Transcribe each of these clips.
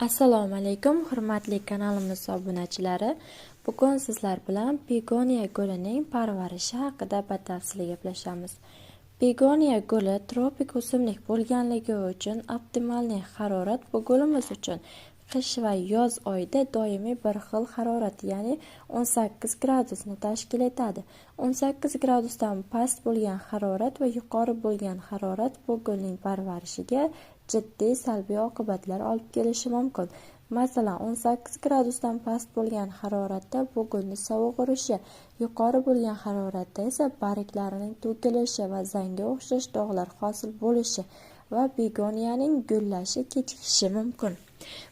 Assalomu alaykum, hurmatli kanalimiz obunachilari. Bugun sizlar bilan begoniya gulining parvarishi haqida batafsil gaplashamiz. Begoniya guli tropik o'simlik bo'lganligi uchun optimalniy harorat bu gulimiz uchun qish va yoz oyida doimiy bir xil harorat, ya'ni 18 gradusni tashkil etadi. 18 gradusdan past bo'lgan harorat va yuqori bo'lgan harorat bu gulning parvarishiga jiddiy salbiy oqibatlar olib kelishi mumkin. Masalan, 18 gradusdan past bo'lgan haroratda bu gulni sovuq urishi, yuqori bo'lgan haroratda esa barglarining to'kilishi va zanga o'xshash dog'lar hosil bo'lishi va begoniyaning gullashi kechikishi mumkin.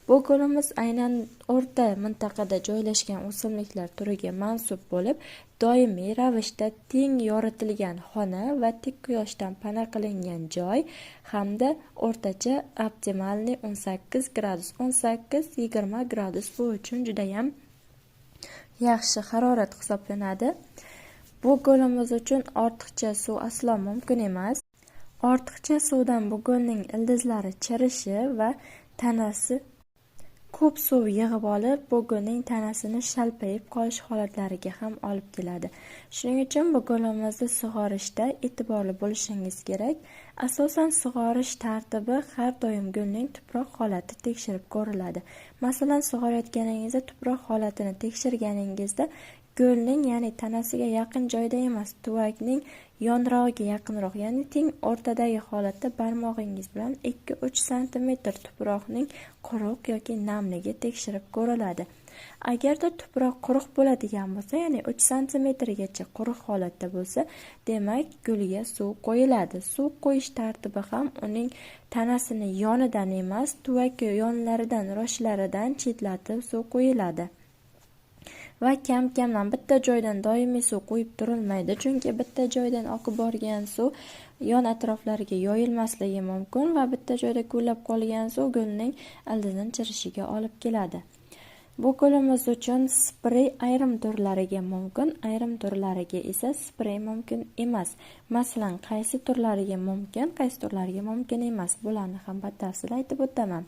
Bu gulimiz aynan o'rta mintaqada joylashgan o'simliklar turiga mansub bo'lib, doimiy ravishda teng yoritilgan xona va tik quyoshdan pana qilingan joy hamda o'rtacha optimalniy 18 gradus 18-20 gradus bu uchun juda ham yaxshi harorat hisoblanadi. Bu gulimiz uchun ortiqcha suv aslo mumkin emas. Ortiqcha suvdan bu gulning ildizlari chirishi va tanasi ko'p suv yig'ib olib, bu gulning tanasini shalpayib qolish holatlariga ham olib keladi. Shuning uchun bu gulimizni sug'orishda e'tiborli bo'lishingiz kerak. Asosan sug'orish tartibi har doim gulning tuproq holati tekshirib ko'riladi. Masalan, sug'orayotganingizda tuproq holatini tekshirganingizda gulning, ya'ni tanasiga yaqin joyda emas, tuvakning yonrog'iga yaqinroq, ya'ni teng o'rtadagi holatda barmog'ingiz bilan 2-3 sm tuproqning quruq yoki namligi tekshirib ko'riladi. Agarda tuproq quruq bo'ladigan bo'lsa, ya'ni 3 sm gacha quruq holatda bo'lsa, demak gulga suv qo'yiladi. Suv qo'yish tartibi ham uning tanasini yonidan emas, tuvak yonlaridan, roshlaridan chetlatib suv qo'yiladi. Va kam-kamdan bitta joydan doimiy suv qo'yib turilmaydi, chunki bitta joydan oqib borgan suv yon atroflariga yoyilmasligi mumkin va bitta joyda ko'lab qolgan suv gulning ildizini chirishiga olib keladi. Bu gulimiz uchun sprey ayrim turlariga mumkin, ayrim turlariga esa sprey mumkin emas. Masalan, qaysi turlariga mumkin, qaysi turlariga mumkin emas, bularni ham batafsil aytib o'taman.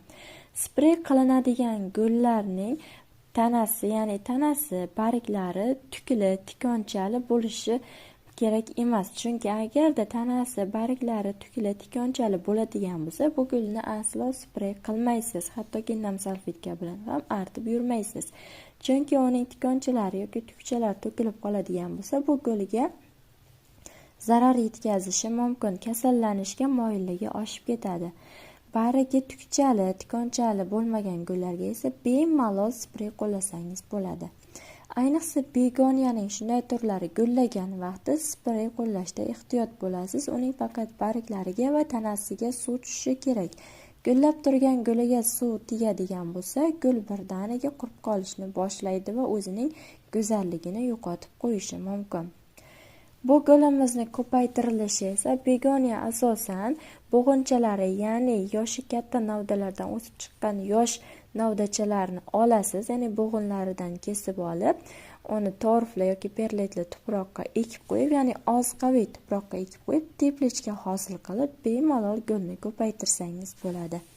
Sprey qilinadigan gullarning tanasi, ya'ni tanasi, barglari tukli, tikonchali bo'lishi kerak emas. Chunki agarda tanasi, barglari tukli, tikonchali bo'ladigan bo'lsa, bu gulni aslo sprey qilmaysiz. Hattoki nam salfetka bilan ham artib yurmaysiz. Chunki uning tikonchalari yoki tukchalari to'kilib qoladigan bo'lsa, bu gulga zarar yetkazishi mumkin, kasallanishga moyilligi oshib ketadi. Barigi tukchali, tikonchali bo'lmagan gullarga esa bemalol sprey qo'llasangiz bo'ladi. Ayniqsa begoniyaning shunday turlari gullagan vaqtda sprey qo'llashda ehtiyot bo'lasiz. Uning faqat barglariga va tanasiga suv tushishi kerak. Gullab turgan guliga suv tegadigan bo'lsa, gul birdaniga qurib qolishni boshlaydi va o'zining go'zalligini yo'qotib qo'yishi mumkin. Bu gulimizni ko'paytirilishi esa begoniya asosan bo'g'onchalari, ya'ni yoshi katta novdalardan o'sib chiqqan yosh novdachalarni olasiz, ya'ni bo'g'inlaridan kesib olib, uni torfli yoki perletli tuproqqa ekib qo'yib, ya'ni oz qaviy tuproqqa ekib qo'yib, teplechka hosil qilib, bemalol gulni ko'paytirsangiz bo'ladi.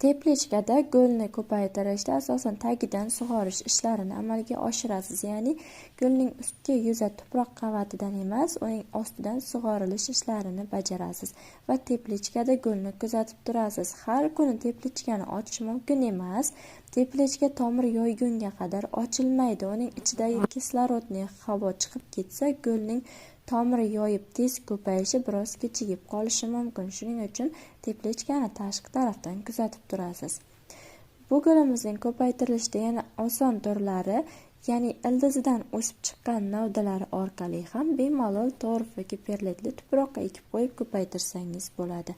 Teplechkada gulni ko'paytirishda asosan tagidan sug'orish ishlarini amalga oshirasiz, ya'ni gulning ustki yuza tuproq qavatidan emas, uning ostidan sug'orilish ishlarini bajarasiz va teplechkada gulni kuzatib turasiz. Har kuni teplechkani ochish mumkin emas. Teplechka tomir yoygunga qadar ochilmaydi. Uning ichidagi kislorodli havo chiqib ketsa, gulning tomiri yoyib tez ko'payishi biroz kechikib qolishi mumkin. Shuning uchun teplechkani tashqi tarafdan kuzatib turasiz. Bu gulimizning ko'paytirilishda yana oson turlari, ya'ni ildizidan o'sib chiqqan novdalari orqali ham bemalol torf yoki perletli tuproqqa ekib qo'yib ko'paytirsangiz bo'ladi.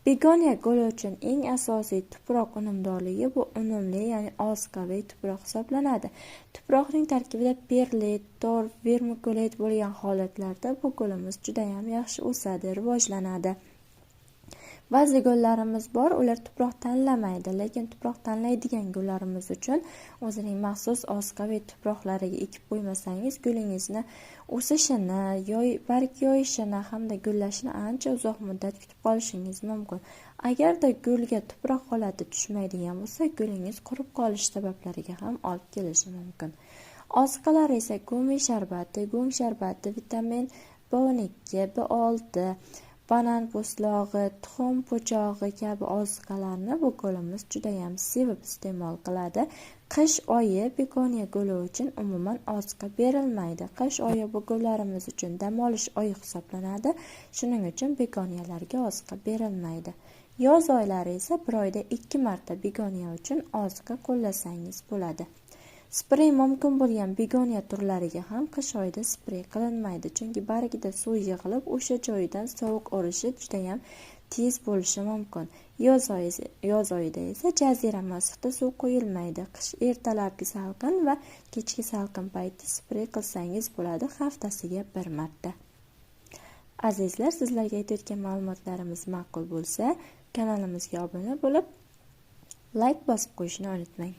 Begoniya guli uchun eng asosiy tuproq unumdorligi bu unumli, ya'ni oz qaviy tuproq hisoblanadi. Tuproqning tarkibida perlet, torf, vermikulit bo'lgan holatlarda bu gulimiz juda ham yaxshi o'sadi, rivojlanadi. Ba'zi gullarimiz bor, ular tuproq tanlamaydi, lekin tuproq tanlaydigan gullarimiz uchun o'zining maxsus ozuqaviy tuproqlariga ekib qo'ymasangiz, gulingizni o'sishini, barg yoyishini hamda gullashini ancha uzoq muddat kutib qolishingiz mumkin. Agarda gulga tuproq holati tushmaydigan bo'lsa, gulingiz qurib qolish sabablariga ham olib kelishi mumkin. Ozuqalar esa go'ng sharbati, vitamin B12, B6, banan po'stlog'i, tuxum po'chog'i kabi ozuqalarni bu gulimiz juda ham sevib iste'mol qiladi. Qish oyi begoniya guli uchun umuman ozuqa berilmaydi. Qish oyi bu gullarimiz uchun dam olish oyi hisoblanadi. Shuning uchun begoniyalarga ozuqa berilmaydi. Yoz oylari esa bir oyda 2 marta begoniya uchun ozuqa qo'llasangiz bo'ladi. Sprey mumkin bo'lgan begoniya turlariga ham qish oyida sprey qilinmaydi, chunki bargida suv yig'ilib, o'sha joyidan sovuq urishi juda ham tez bo'lishi mumkin. Yoz oyida esa jazirama issiqda suv qo'yilmaydi. Qish ertalabki salqin va kechki salqin payti sprey qilsangiz bo'ladi, haftasiga 1 marta. Azizlar, sizlarga aytayotgan ma'lumotlarimiz ma'qul bo'lsa, kanalimizga obuna bo'lib, like bosib qo'yishni unutmang.